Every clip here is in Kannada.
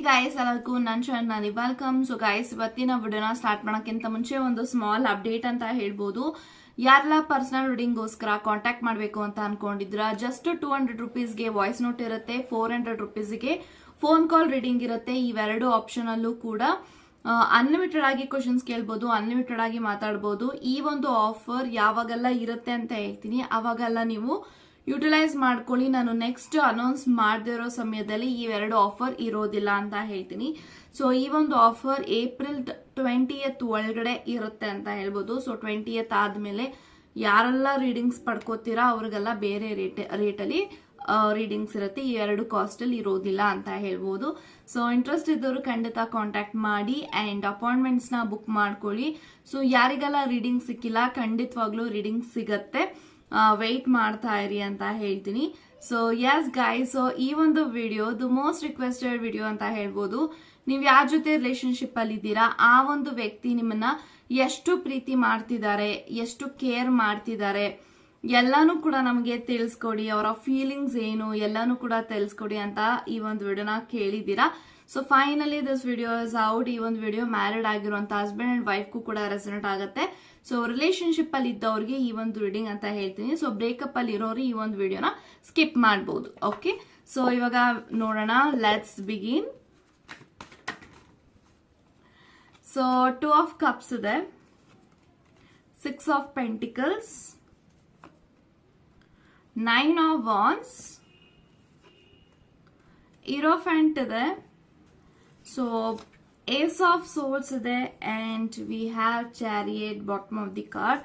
ಗೈಸ್ ಎಲ್ಲರಿಗೂ ನನ್ನ ಚಾನಲ್ ವೆಲ್ಕಮ್. ಸೊ ಗೈಸ್ ಇವತ್ತಿನ ವಿಡಿಯೋನ ಸ್ಟಾರ್ಟ್ ಮಾಡೋಕ್ಕಿಂತ ಮುಂಚೆ ಒಂದು ಸ್ಮಾಲ್ ಅಪ್ಡೇಟ್ ಅಂತ ಹೇಳ್ಬೋದು. ಯಾರೆಲ್ಲ ಪರ್ಸನಲ್ ರೀಡಿಂಗ್ಗೋಸ್ಕರ ಕಾಂಟ್ಯಾಕ್ಟ್ ಮಾಡಬೇಕು ಅಂತ ಅನ್ಕೊಂಡಿದ್ರ ಜಸ್ಟ್ 200 ರುಪೀಸ್ಗೆ ವಾಯ್ಸ್ ನೋಟ್ ಇರುತ್ತೆ, 400 ರುಪೀಸ್ಗೆ ಫೋನ್ ಕಾಲ್ ರೀಡಿಂಗ್ ಇರುತ್ತೆ. ಇವೆರಡು ಆಪ್ಷನ್ ಅಲ್ಲೂ ಕೂಡ ಅನ್ಲಿಮಿಟೆಡ್ ಆಗಿ ಕ್ವಶನ್ಸ್ ಕೇಳ್ಬೋದು, ಅನ್ಲಿಮಿಟೆಡ್ ಆಗಿ ಮಾತಾಡ್ಬೋದು. ಈ ಒಂದು ಆಫರ್ ಯಾವಾಗೆಲ್ಲ ಇರುತ್ತೆ ಅಂತ ಹೇಳ್ತೀನಿ, ಅವಾಗೆಲ್ಲ ನೀವು ಯುಟಿಲೈಸ್ ಮಾಡ್ಕೊಳ್ಳಿ. ನಾನು ನೆಕ್ಸ್ಟ್ ಅನೌನ್ಸ್ ಮಾಡದಿರೋ ಸಮಯದಲ್ಲಿ ಇವೆರಡು ಆಫರ್ ಇರೋದಿಲ್ಲ ಅಂತ ಹೇಳ್ತೀನಿ. ಸೊ ಈ ಒಂದು ಆಫರ್ ಏಪ್ರಿಲ್ 20th ಒಳಗಡೆ ಇರುತ್ತೆ ಅಂತ ಹೇಳ್ಬೋದು. ಸೊ 20th ಆದ್ಮೇಲೆ ಯಾರೆಲ್ಲ ರೀಡಿಂಗ್ಸ್ ಪಡ್ಕೋತೀರಾ ಅವ್ರಿಗೆಲ್ಲ ಬೇರೆ ರೇಟಲ್ಲಿ ರೀಡಿಂಗ್ಸ್ ಇರುತ್ತೆ. ಈ ಎರಡು ಕಾಸ್ಟ್ ಅಲ್ಲಿ ಇರೋದಿಲ್ಲ ಅಂತ ಹೇಳ್ಬೋದು. ಸೊ ಇಂಟ್ರೆಸ್ಟ್ ಇದ್ದವರು ಖಂಡಿತ ಕಾಂಟ್ಯಾಕ್ಟ್ ಮಾಡಿ ಅಂಡ್ ಅಪಾಯಿಂಟ್ಮೆಂಟ್ಸ್ ನ ಬುಕ್ ಮಾಡ್ಕೊಳ್ಳಿ. ಸೊ ಯಾರಿಗೆಲ್ಲ ರೀಡಿಂಗ್ ಸಿಕ್ಕಿಲ್ಲ ಖಂಡಿತವಾಗ್ಲೂ ರೀಡಿಂಗ್ ಸಿಗತ್ತೆ, ವೆಯ್ಟ್ ಮಾಡ್ತಾ ಇರಿ ಅಂತ ಹೇಳ್ತೀನಿ. ಸೊ ಯಸ್ ಗೈಸ್, ಸೊ ಈ ಒಂದು video the most requested video ಅಂತ ಹೇಳ್ಬೋದು. ನೀವು ಯಾರ ಜೊತೆ ರಿಲೇಶನ್ಶಿಪ್ ಅಲ್ಲಿ ಇದ್ದೀರಾ, ಆ ಒಂದು ವ್ಯಕ್ತಿ ನಿಮ್ಮನ್ನ ಎಷ್ಟು ಪ್ರೀತಿ ಮಾಡ್ತಿದ್ದಾರೆ, ಎಷ್ಟು ಕೇರ್ ಮಾಡ್ತಿದ್ದಾರೆ ಎಲ್ಲಾನು ಕೂಡ ನಮಗೆ ತಿಳಿಸ್ಕೊಡಿ. ಅವರ ಫೀಲಿಂಗ್ಸ್ ಏನು ಎಲ್ಲಾನು ಕೂಡ ತಿಳಿಸ್ಕೊಡಿ ಅಂತ ಈ ಒಂದು ವಿಡಿಯೋನ ಕೇಳಿದ್ದೀರಾ. So finally this video is out. ಈ ಒಂದು ವಿಡಿಯೋ ಮ್ಯಾರಿಡ್ ಆಗಿರುವಂತ ಹಸ್ಬೆಂಡ್ ಅಂಡ್ ವೈಫ್ಗೂ ಕೂಡ ರೆಸನೇಟ್ ಆಗುತ್ತೆ. ಸೊ ರಿಲೇಶನ್ಶಿಪ್ ಅಲ್ಲಿ ಇದ್ದವ್ರಿಗೆ ಈ ಒಂದು ರೀಡಿಂಗ್ ಅಂತ ಹೇಳ್ತೀನಿ. ಸೊ ಬ್ರೇಕಪ್ ಅಲ್ಲಿ ಇರೋರು ಈ ಒಂದು ವಿಡಿಯೋನ ಸ್ಕಿಪ್ ಮಾಡಬಹುದು. ಓಕೆ, ಸೊ ಇವಾಗ ನೋಡೋಣ, let's begin. So 2 of cups ಇದೆ, 6 ಆಫ್ ಪೆಂಟಿಕಲ್ಸ್, 9 ಆಫ್ ವಾನ್ಸ್, ಇರೋಫೆಂಟ್ ಇದೆ. ಸೊ ಏಸ್ ಆಫ್ ಸೋಲ್ಸ್ ಇದೆ and we have chariot bottom of the card.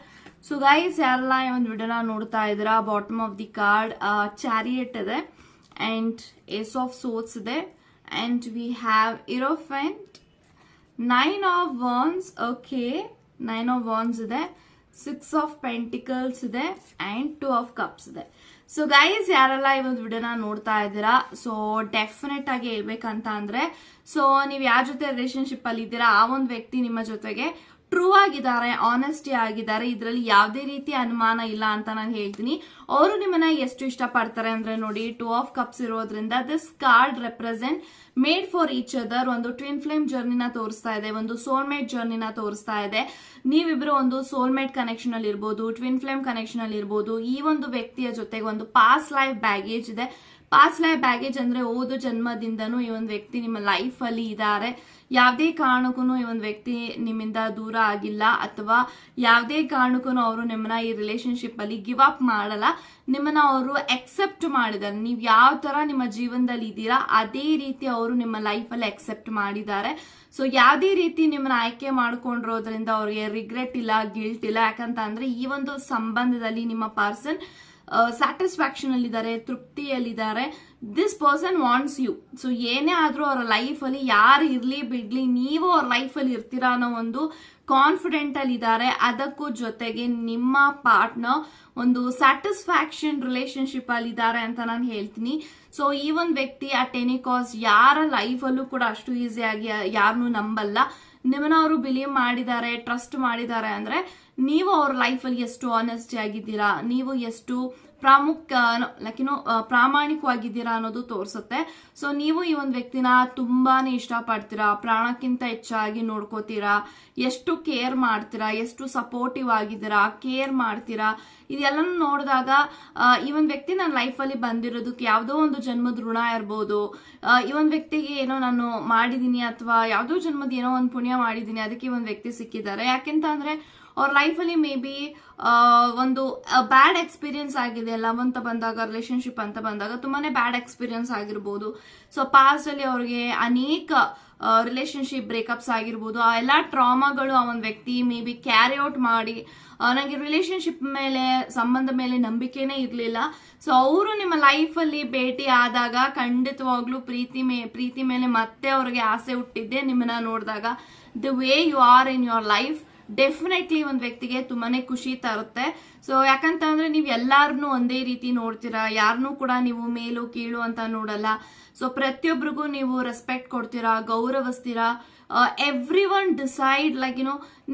So guys ಯಾರೆಲ್ಲ ಈ ಒಂದು ವಿಡಿಯೋನ ನೋಡ್ತಾ ಇದ್ದೀರಾ, bottom of the card chariot ಇದೆ ಅಂಡ್ ಏಸ್ ಆಫ್ ಸೋಲ್ಸ್ ಇದೆ and we have ಇರೋಫೆಂಟ್, 9 of ವಾನ್ಸ್. Okay, 9 of ವಾನ್ಸ್ ಇದೆ, 6 ಆಫ್ ಪೆಂಟಿಕಲ್ಸ್ ಇದೆ ಅಂಡ್ 2 ಆಫ್ ಕಪ್ಸ್ ಇದೆ. ಸೊ ಗೈಸ್ ಯಾರೆಲ್ಲ ಈ ಒಂದು ವಿಡಿಯೋನ ನೋಡ್ತಾ ಇದ್ದೀರಾ, ಸೊ ಡೆಫಿನೆಟ್ ಆಗಿ ಹೇಳ್ಬೇಕಂತ ಅಂದ್ರೆ, ಸೊ ನೀವು ಯಾರ ಜೊತೆ ರಿಲೇಶನ್ಶಿಪ್ ಅಲ್ಲಿ ಇದ್ದೀರಾ ಆ ಒಂದು ವ್ಯಕ್ತಿ ನಿಮ್ಮ ಜೊತೆಗೆ ಟ್ರೂ ಆಗಿದ್ದಾರೆ, ಆನೆಸ್ಟಿ ಆಗಿದ್ದಾರೆ, ಇದರಲ್ಲಿ ಯಾವುದೇ ರೀತಿ ಅನುಮಾನ ಇಲ್ಲ ಅಂತ ನಾನು ಹೇಳ್ತೀನಿ. ಅವರು ನಿಮ್ಮನ್ನ ಎಷ್ಟು ಇಷ್ಟ ಪಡ್ತಾರೆ ಅಂದ್ರೆ ನೋಡಿ, 2 ಆಫ್ ಕಪ್ಸ್ ಇರೋದ್ರಿಂದ this card represent made for each other. ಒಂದು ಟ್ವಿನ್ ಫ್ಲೇಮ್ ಜರ್ನಿನ ತೋರಿಸ್ತಾ ಇದೆ, ಒಂದು ಸೋಲ್ಮೇಟ್ ಜರ್ನಿನ ತೋರಿಸ್ತಾ ಇದೆ. ನೀವಿಬ್ರು ಒಂದು ಸೋಲ್ಮೇಟ್ ಕನೆಕ್ಷನ್ ಅಲ್ಲಿ ಇರ್ಬೋದು, ಟ್ವಿನ್ ಫ್ಲೇಮ್ ಕನೆಕ್ಷನ್ ಅಲ್ಲಿ ಇರ್ಬೋದು. ಈ ಒಂದು ವ್ಯಕ್ತಿಯ ಜೊತೆಗೆ ಒಂದು ಪಾಸ್ಟ್ ಲೈಫ್ ಬ್ಯಾಗೇಜ್ ಇದೆ. ಪಾಸ್ಟ್ ಲೈಫ್ ಬ್ಯಾಗೇಜ್ ಅಂದ್ರೆ ಓದು ಜನ್ಮದಿಂದನೂ ಈ ಒಂದು ವ್ಯಕ್ತಿ ನಿಮ್ಮ ಲೈಫ್ ಅಲ್ಲಿ ಇದ್ದಾರೆ. ಯಾವುದೇ ಕಾರಣಕ್ಕೂ ಈ ಒಂದು ವ್ಯಕ್ತಿ ನಿಮ್ಮಿಂದ ದೂರ ಆಗಿಲ್ಲ ಅಥವಾ ಯಾವುದೇ ಕಾರಣಕ್ಕೂ ಅವರು ನಿಮ್ಮನ್ನ ಈ ರಿಲೇಶನ್ಶಿಪ್ ಅಲ್ಲಿ ಗಿವ್ ಅಪ್ ಮಾಡಲ್ಲ. ನಿಮ್ಮನ್ನ ಅವರು ಅಕ್ಸೆಪ್ಟ್ ಮಾಡಿದ್ದಾರೆ. ನೀವು ಯಾವ ತರ ನಿಮ್ಮ ಜೀವನದಲ್ಲಿ ಇದ್ದೀರಾ ಅದೇ ರೀತಿ ಅವರು ನಿಮ್ಮ ಲೈಫ್ ಅಲ್ಲಿ ಅಕ್ಸೆಪ್ಟ್ ಮಾಡಿದ್ದಾರೆ. ಸೊ ಯಾವುದೇ ರೀತಿ ನಿಮ್ಮನ್ನ ಆಯ್ಕೆ ಮಾಡ್ಕೊಂಡಿರೋದ್ರಿಂದ ಅವ್ರಿಗೆ ರಿಗ್ರೆಟ್ ಇಲ್ಲ, ಗಿಲ್ಟ್ ಇಲ್ಲ. ಯಾಕಂತ ಅಂದ್ರೆ ಈ ಒಂದು ಸಂಬಂಧದಲ್ಲಿ ನಿಮ್ಮ ಪರ್ಸನ್ ಸ್ಯಾಟಿಸ್ಫ್ಯಾಕ್ಷನ್ ಅಲ್ಲಿದ್ದಾರೆ, ತೃಪ್ತಿಯಲ್ಲಿದ್ದಾರೆ. This person wants you. So ಏನೇ ಆದ್ರೂ ಅವರ ಲೈಫ್ ಅಲ್ಲಿ ಯಾರು ಇರ್ಲಿ ಬಿಡ್ಲಿ, ನೀವು ಅವ್ರ ಲೈಫ್ ಅಲ್ಲಿ ಇರ್ತೀರಾ ಅನ್ನೋ ಒಂದು ಕಾನ್ಫಿಡೆಂಟ್ ಅಲ್ಲಿ ಇದ್ದಾರೆ. ಅದಕ್ಕೂ ಜೊತೆಗೆ ನಿಮ್ಮ ಪಾರ್ಟ್ನರ್ ಒಂದು ಸ್ಯಾಟಿಸ್ಫ್ಯಾಕ್ಷನ್ ರಿಲೇಶನ್ಶಿಪ್ ಅಲ್ಲಿ ಇದ್ದಾರೆ ಅಂತ ನಾನು ಹೇಳ್ತೀನಿ. ಸೊ ಈ ಒಂದು ವ್ಯಕ್ತಿ ಅಟ್ ಎನಿ ಕಾಸ್ಟ್ ಯಾರ ಲೈಫ್ ಅಲ್ಲೂ ಕೂಡ ಅಷ್ಟು ಈಸಿಯಾಗಿ ಯಾರನ್ನೂ ನಂಬಲ್ಲ. ನಿಮ್ಮನ್ನ ಅವರು ಬಿಲೀವ್ ಮಾಡಿದ್ದಾರೆ, ಟ್ರಸ್ಟ್ ಮಾಡಿದ್ದಾರೆ ಅಂದ್ರೆ ನೀವು ಅವ್ರ ಲೈಫ್ ಅಲ್ಲಿ ಎಷ್ಟು ಆನೆಸ್ಟಿ ಆಗಿದ್ದೀರಾ, ನೀವು ಎಷ್ಟು ಪ್ರಾಮಾಣಿಕವಾಗಿದ್ದೀರಾ ಅನ್ನೋದು ತೋರಿಸುತ್ತೆ. ಸೊ ನೀವು ಈ ಒಂದು ವ್ಯಕ್ತಿನ ತುಂಬಾನೇ ಇಷ್ಟಪಡ್ತೀರಾ, ಪ್ರಾಣಕ್ಕಿಂತ ಹೆಚ್ಚಾಗಿ ನೋಡ್ಕೋತೀರಾ, ಎಷ್ಟು ಕೇರ್ ಮಾಡ್ತೀರಾ, ಎಷ್ಟು ಸಪೋರ್ಟಿವ್ ಆಗಿದ್ದೀರಾ, ಕೇರ್ ಮಾಡ್ತೀರಾ. ಇದೆಲ್ಲನೂ ನೋಡಿದಾಗ ಈ ಒಂದು ವ್ಯಕ್ತಿ ನನ್ನ ಲೈಫಲ್ಲಿ ಬಂದಿರೋದಕ್ಕೆ ಯಾವುದೋ ಒಂದು ಜನ್ಮದ ಋಣ ಇರ್ಬೋದು. ಈ ಒಂದು ವ್ಯಕ್ತಿಗೆ ಏನೋ ನಾನು ಮಾಡಿದೀನಿ ಅಥವಾ ಯಾವುದೋ ಜನ್ಮದ ಏನೋ ಒಂದು ಪುಣ್ಯ ಮಾಡಿದೀನಿ, ಅದಕ್ಕೆ ಈ ಒಂದು ವ್ಯಕ್ತಿ ಸಿಕ್ಕಿದ್ದಾರೆ. ಯಾಕೆಂತ ಅಂದ್ರೆ ಅವ್ರ ಲೈಫಲ್ಲಿ ಮೇ ಬಿ ಒಂದು ಬ್ಯಾಡ್ ಎಕ್ಸ್ಪೀರಿಯನ್ಸ್ ಆಗಿದೆ. ಲವ್ ಅಂತ ಬಂದಾಗ, ರಿಲೇಶನ್ಶಿಪ್ ಅಂತ ಬಂದಾಗ ತುಂಬಾನೇ ಬ್ಯಾಡ್ ಎಕ್ಸ್ಪೀರಿಯನ್ಸ್ ಆಗಿರ್ಬೋದು. ಸೊ ಪಾಸ್ಟ್ ಅಲ್ಲಿ ಅವ್ರಿಗೆ ಅನೇಕ ರಿಲೇಶನ್ಶಿಪ್ ಬ್ರೇಕಪ್ಸ್ ಆಗಿರ್ಬೋದು. ಆ ಎಲ್ಲಾ ಟ್ರಾಮಾಗಳು ಆ ಒಂದು ವ್ಯಕ್ತಿ ಮೇ ಬಿ ಕ್ಯಾರಿ ಔಟ್ ಮಾಡಿ ನನಗೆ ರಿಲೇಶನ್ಶಿಪ್ ಮೇಲೆ, ಸಂಬಂಧ ಮೇಲೆ ನಂಬಿಕೆನೇ ಇರಲಿಲ್ಲ. ಸೊ ಅವರು ನಿಮ್ಮ ಲೈಫ್ ಅಲ್ಲಿ ಭೇಟಿ ಆದಾಗ ಖಂಡಿತವಾಗ್ಲೂ ಪ್ರೀತಿ ಮೇಲೆ ಮತ್ತೆ ಅವ್ರಿಗೆ ಆಸೆ ಹುಟ್ಟಿದ್ದೆ ನಿಮ್ಮನ್ನ ನೋಡಿದಾಗ. The way you are in your life definitely ಒಂದು ವ್ಯಕ್ತಿಗೆ ತುಂಬಾನೇ ಖುಷಿ ತರುತ್ತೆ. ಸೊ ಯಾಕಂತಂದ್ರೆ ನೀವು ಎಲ್ಲಾರನ್ನೂ ಒಂದೇ ರೀತಿ ನೋಡ್ತೀರಾ, ಯಾರನ್ನೂ ಕೂಡ ನೀವು ಮೇಲು ಕೀಳು ಅಂತ ನೋಡಲ್ಲ. ಸೊ ಪ್ರತಿಯೊಬ್ಬರಿಗೂ ನೀವು ರೆಸ್ಪೆಕ್ಟ್ ಕೊಡ್ತೀರಾ, ಗೌರವಿಸ್ತೀರಾ. ಎವ್ರಿ ಒನ್ ಡಿಸೈಡ್ ಲೈಕ್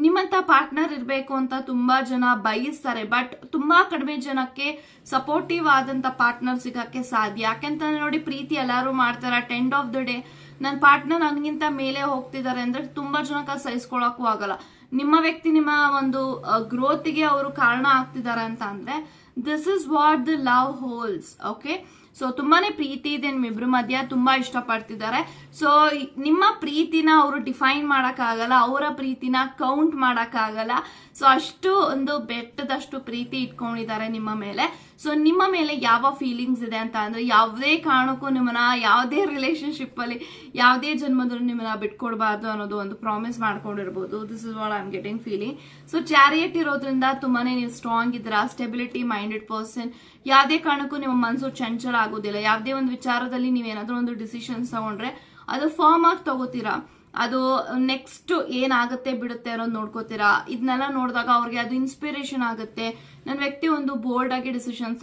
ನಿಮ್ಮಂತ ಪಾರ್ಟ್ನರ್ ಇರಬೇಕು ಅಂತ ತುಂಬಾ ಜನ ಬಯಸ್ತಾರೆ. ಬಟ್ ತುಂಬಾ ಕಡಿಮೆ ಜನಕ್ಕೆ ಸಪೋರ್ಟಿವ್ ಆದಂತ ಪಾರ್ಟ್ನರ್ ಸಿಗಕ್ಕೆ ಸಾಧ್ಯ. ಯಾಕೆಂತಂದ್ರೆ ನೋಡಿ, ಪ್ರೀತಿ ಎಲ್ಲಾರು ಮಾಡ್ತಾರ. At end of the day ನನ್ನ ಪಾರ್ಟ್ನರ್ ನನಗಿಂತ ಮೇಲೆ ಹೋಗ್ತಿದ್ದಾರೆ ಅಂದ್ರೆ ತುಂಬಾ ಜನಕ್ಕೆ ಸಹಿಸ್ಕೊಳಕ್ಕೂ ಆಗಲ್ಲ. ನಿಮ್ಮ ವ್ಯಕ್ತಿ ನಿಮ್ಮ ಒಂದು ಗ್ರೋತ್ಗೆ ಅವರು ಕಾರಣ ಆಗ್ತಿದ್ದಾರೆ ಅಂತ ಅಂದ್ರೆ this is what the love holes. Okay, so ತುಂಬಾನೇ ಪ್ರೀತಿ ಇದೆ ನಿಮ್ಮಿಬ್ರ ಮಧ್ಯ, ತುಂಬಾ ಇಷ್ಟಪಡ್ತಿದ್ದಾರೆ. ಸೊ ನಿಮ್ಮ ಪ್ರೀತಿನ ಅವರು ಡಿಫೈನ್ ಮಾಡಕ್ಕಾಗಲ್ಲ, ಅವರ ಪ್ರೀತಿನ ಕೌಂಟ್ ಮಾಡಕ್ಕಾಗಲ್ಲ. ಸೊ ಅಷ್ಟು ಒಂದು ಬೆಟ್ಟದಷ್ಟು ಪ್ರೀತಿ ಇಟ್ಕೊಂಡಿದ್ದಾರೆ ನಿಮ್ಮ ಮೇಲೆ. ಸೊ ನಿಮ್ಮ ಮೇಲೆ ಯಾವ ಫೀಲಿಂಗ್ಸ್ ಇದೆ ಅಂತ ಅಂದ್ರೆ ಯಾವುದೇ ಕಾರಣಕ್ಕೂ ನಿಮ್ಮನ್ನ ಯಾವುದೇ ರಿಲೇಶನ್ಶಿಪ್ ಅಲ್ಲಿ ಯಾವುದೇ ಜನ್ಮದಲ್ಲೂ ನಿಮ್ಮನ್ನ ಬಿಟ್ಕೊಡ್ಬಾರ್ದು ಅನ್ನೋದು ಒಂದು ಪ್ರಾಮಿಸ್ ಮಾಡ್ಕೊಂಡಿರ್ಬೋದು. This is what I am getting feeling. So chariot ಇರೋದ್ರಿಂದ ತುಂಬಾನೇ ನೀವು ಸ್ಟ್ರಾಂಗ್ ಇದ್ದೀರಾ, ಸ್ಟೆಬಿಲಿಟಿ ಮೈಂಡೆಡ್ ಪರ್ಸನ್. ಯಾವುದೇ ಕಾರಣಕ್ಕೂ ನಿಮ್ಮ ಮನಸ್ಸು ಚಂಚಲ ಆಗೋದಿಲ್ಲ. ಯಾವುದೇ ಒಂದು ವಿಚಾರದಲ್ಲಿ ನೀವೇನಾದ್ರೂ ಒಂದು ಡಿಸಿಷನ್ಸ್ ತಗೊಂಡ್ರೆ ಅದು ಫರ್ಮ್ ಆಗಿ ತಗೋತೀರಾ, ಅದು ನೆಕ್ಸ್ಟ್ ಏನಾಗುತ್ತೆ ಬಿಡುತ್ತೆ ಅನ್ನೋದು ನೋಡ್ಕೋತೀರಾ. ಇದನ್ನೆಲ್ಲ ನೋಡಿದಾಗ ಅವ್ರಿಗೆ ಅದು ಇನ್ಸ್ಪಿರೇಷನ್ ಆಗುತ್ತೆ. ನನ್ನ ವ್ಯಕ್ತಿ ಒಂದು ಬೋಲ್ಡ್ ಆಗಿ ಡಿಸಿಷನ್ಸ್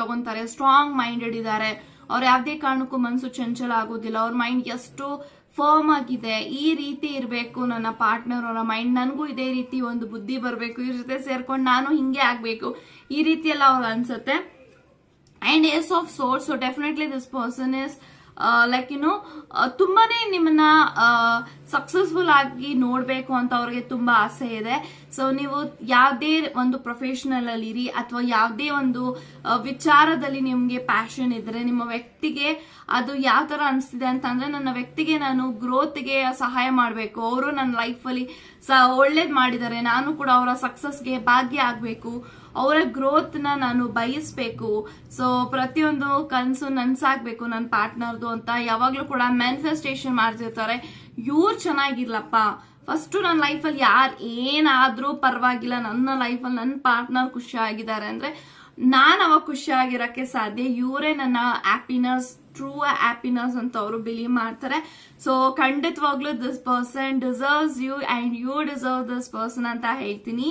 ತಗೊಂತಾರೆ, ಸ್ಟ್ರಾಂಗ್ ಮೈಂಡೆಡ್ ಇದ್ದಾರೆ, ಅವ್ರು ಯಾವುದೇ ಕಾರಣಕ್ಕೂ ಮನಸ್ಸು ಚಂಚಲ ಆಗೋದಿಲ್ಲ, ಅವ್ರ ಮೈಂಡ್ ಎಷ್ಟು ಫರ್ಮ್ ಆಗಿದೆ. ಈ ರೀತಿ ಇರಬೇಕು ನನ್ನ ಪಾರ್ಟ್ನರ್ ಅವರ ಮೈಂಡ್, ನನಗೂ ಇದೇ ರೀತಿ ಒಂದು ಬುದ್ಧಿ ಬರಬೇಕು, ಇವ್ರ ಜೊತೆ ಸೇರ್ಕೊಂಡು ನಾನು ಹಿಂಗೆ ಆಗ್ಬೇಕು, ಈ ರೀತಿ ಎಲ್ಲ ಅವ್ರಿಗೆ ಅನ್ಸುತ್ತೆ. And as of source, so definitely this person is like ತುಂಬಾನೇ ನಿಮ್ಮನ್ನ ಸಕ್ಸಸ್ಫುಲ್ ಆಗಿ ನೋಡ್ಬೇಕು ಅಂತ ಅವ್ರಿಗೆ ತುಂಬಾ ಆಸೆ ಇದೆ. ಸೊ ನೀವು ಯಾವುದೇ ಒಂದು ಪ್ರೊಫೆಷನಲ್ ಅಲ್ಲಿ ಇರಿ ಅಥವಾ ಯಾವುದೇ ಒಂದು ವಿಚಾರದಲ್ಲಿ ನಿಮ್ಗೆ ಪ್ಯಾಷನ್ ಇದ್ರೆ ನಿಮ್ಮ ವ್ಯಕ್ತಿಗೆ ಅದು ಯಾವ ತರ ಅನಿಸ್ತಿದೆ ಅಂತಂದ್ರೆ ನನ್ನ ವ್ಯಕ್ತಿಗೆ ನಾನು ಗ್ರೋತ್ಗೆ ಸಹಾಯ ಮಾಡಬೇಕು, ಅವರು ನನ್ನ ಲೈಫಲ್ಲಿ ಒಳ್ಳೇದ್ ಮಾಡಿದ್ದಾರೆ, ನಾನು ಕೂಡ ಅವರ ಸಕ್ಸಸ್ಗೆ ಭಾಗ್ಯ ಆಗ್ಬೇಕು, ಅವರ ಗ್ರೋತ್ ನಾನು ಬಯಸ್ಬೇಕು. ಸೊ ಪ್ರತಿಯೊಂದು ಕನಸು ನನ್ಸಾಗ್ಬೇಕು ನನ್ನ ಪಾರ್ಟ್ನರ್ದು ಅಂತ ಯಾವಾಗ್ಲೂ ಕೂಡ ಮ್ಯಾನಿಫೆಸ್ಟೇಷನ್ ಮಾಡ್ತಿರ್ತಾರೆ. ಇವ್ರು ಚೆನ್ನಾಗಿರ್ಲಪ್ಪ, ಫಸ್ಟ್ ನನ್ನ ಲೈಫಲ್ಲಿ ಯಾರು ಏನಾದ್ರೂ ಪರವಾಗಿಲ್ಲ, ನನ್ನ ಲೈಫಲ್ಲಿ ನನ್ನ ಪಾರ್ಟ್ನರ್ ಖುಷಿಯಾಗಿದ್ದಾರೆ ಅಂದ್ರೆ ನಾನು ಅವಾಗ ಖುಷಿಯಾಗಿರಕ್ಕೆ ಸಾಧ್ಯ. ಇವರೇ ನನ್ನ ಹ್ಯಾಪಿನೆಸ್, ಟ್ರೂ ಹ್ಯಾಪಿನೆಸ್ ಅಂತ ಅವರು ಬಿಲೀವ್ ಮಾಡ್ತಾರೆ. ಸೊ ಖಂಡಿತವಾಗ್ಲೂ this person deserves you and you deserve this person ಅಂತ ಹೇಳ್ತೀನಿ.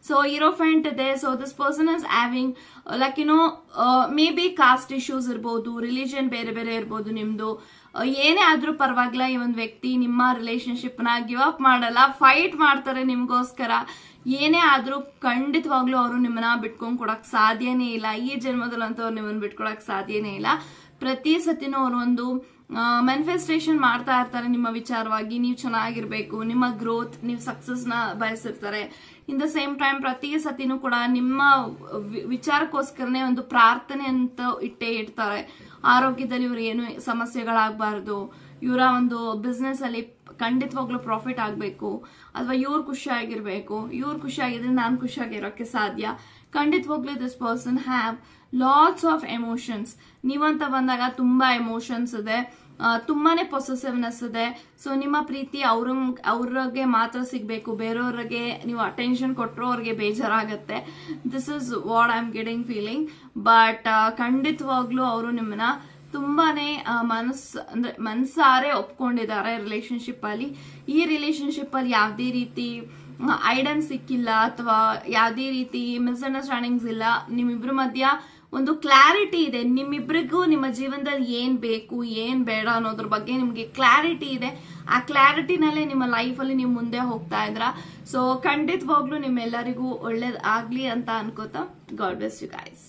ಸೊ ಇರೋಫೆಂಟ್ ಇದೆ. So this person is having like maybe caste issues ಇರ್ಬೋದು, ರಿಲಿಜನ್ ಬೇರೆ ಬೇರೆ ಇರ್ಬೋದು, ನಿಮ್ದು ಏನೇ ಆದ್ರೂ ಪರವಾಗಿಲ್ಲ, ಈ ಒಂದು ವ್ಯಕ್ತಿ ನಿಮ್ಮ ರಿಲೇಶನ್ಶಿಪ್ ನ ಗಿವ್ ಅಪ್ ಮಾಡಲ್ಲ, ಫೈಟ್ ಮಾಡ್ತಾರೆ ನಿಮ್ಗೋಸ್ಕರ. ಏನೇ ಆದ್ರೂ ಖಂಡಿತವಾಗ್ಲೂ ಅವರು ನಿಮ್ಮನ್ನ ಬಿಟ್ಕೊಂಡ್ ಕೊಡಕ್ ಸಾಧ್ಯನೇ ಇಲ್ಲ. ಈ ಜನ್ಮದಲ್ಲಂತೂ ಅವ್ರು ನಿಮ್ಮನ್ನ ಬಿಟ್ಕೊಡಕ್ ಸಾಧ್ಯನೇ ಇಲ್ಲ. ಪ್ರತಿ ಸತಿನೂ ಅವರು ಒಂದು ಮ್ಯಾನಿಫೆಸ್ಟೇಷನ್ ಮಾಡ್ತಾ ಇರ್ತಾರೆ ನಿಮ್ಮ ವಿಚಾರವಾಗಿ. ನೀವು ಚೆನ್ನಾಗಿರ್ಬೇಕು, ನಿಮ್ಮ ಗ್ರೋತ್, ನೀವು ಸಕ್ಸಸ್ ನ ಬಯಸಿರ್ತಾರೆ. ಇನ್ ದ ಸೇಮ್ ಟೈಮ್ ಪ್ರತಿ ಸತಿನೂ ಕೂಡ ನಿಮ್ಮ ವಿಚಾರಕ್ಕೋಸ್ಕರನೇ ಒಂದು ಪ್ರಾರ್ಥನೆ ಅಂತ ಇಟ್ಟೇ ಇಡ್ತಾರೆ. ಆರೋಗ್ಯದಲ್ಲಿ ಇವ್ರು ಏನು ಸಮಸ್ಯೆಗಳಾಗಬಾರ್ದು, ಇವರ ಒಂದು ಬಿಸ್ನೆಸ್ ಅಲ್ಲಿ ಖಂಡಿತವಾಗ್ಲೂ ಪ್ರಾಫಿಟ್ ಆಗಬೇಕು, ಅಥವಾ ಇವ್ರು ಖುಷಿಯಾಗಿರ್ಬೇಕು, ಇವ್ರು ಖುಷಿಯಾಗಿದ್ರೆ ನಾನು ಖುಷಿಯಾಗಿರೋಕ್ಕೆ ಸಾಧ್ಯ. ಖಂಡಿತವಾಗ್ಲೂ this person have lots of emotions. ನೀವಂತ ಬಂದಾಗ ತುಂಬಾ ಎಮೋಷನ್ಸ್ ಇದೆ, ತುಂಬಾನೇ ಪೊಸೆಸಿವ್ನೆಸ್ ಇದೆ. ಸೊ ನಿಮ್ಮ ಪ್ರೀತಿ ಅವ್ರಿಗೆ ಮಾತ್ರ ಸಿಗ್ಬೇಕು, ಬೇರೆಯವ್ರಿಗೆ ನೀವು ಅಟೆನ್ಷನ್ ಕೊಟ್ಟರು ಅವ್ರಿಗೆ ಬೇಜಾರಾಗತ್ತೆ. This is what I am getting feeling. But ಖಂಡಿತವಾಗ್ಲೂ ಅವರು ನಿಮ್ಮನ್ನ ತುಂಬಾನೇ ಮನಸಾರೆ ಒಪ್ಕೊಂಡಿದ್ದಾರೆ ರಿಲೇಶನ್ಶಿಪ್ ಅಲ್ಲಿ. ಈ ರಿಲೇಶನ್ಶಿಪ್ ಅಲ್ಲಿ ಯಾವುದೇ ರೀತಿ ಐಡನ್ ಸಿಕ್ಕಿಲ್ಲ ಅಥವಾ ಯಾವುದೇ ರೀತಿ ಮಿಸ್ಅಂಡರ್ಸ್ಟ್ಯಾಂಡಿಂಗ್ಸ್ ಇಲ್ಲ. ನಿಮ್ಮಿಬ್ರ ಮಧ್ಯ ಒಂದು ಕ್ಲಾರಿಟಿ ಇದೆ, ನಿಮ್ಮಿಬ್ರಿಗೂ ನಿಮ್ಮ ಜೀವನದಲ್ಲಿ ಏನ್ ಬೇಕು ಏನ್ ಬೇಡ ಅನ್ನೋದ್ರ ಬಗ್ಗೆ ನಿಮ್ಗೆ ಕ್ಲಾರಿಟಿ ಇದೆ. ಆ ಕ್ಲಾರಿಟಿನಲ್ಲೇ ನಿಮ್ಮ ಲೈಫಲ್ಲಿ ನೀವು ಮುಂದೆ ಹೋಗ್ತಾ ಇದ್ರ. ಸೊ ಖಂಡಿತವಾಗ್ಲೂ ನಿಮ್ಮೆಲ್ಲರಿಗೂ ಒಳ್ಳೇದಾಗ್ಲಿ ಅಂತ ಅನ್ಕೋತಾ ಗಾಡ್ ಬ್ಲೆಸ್ ಯು ಗೈಸ್.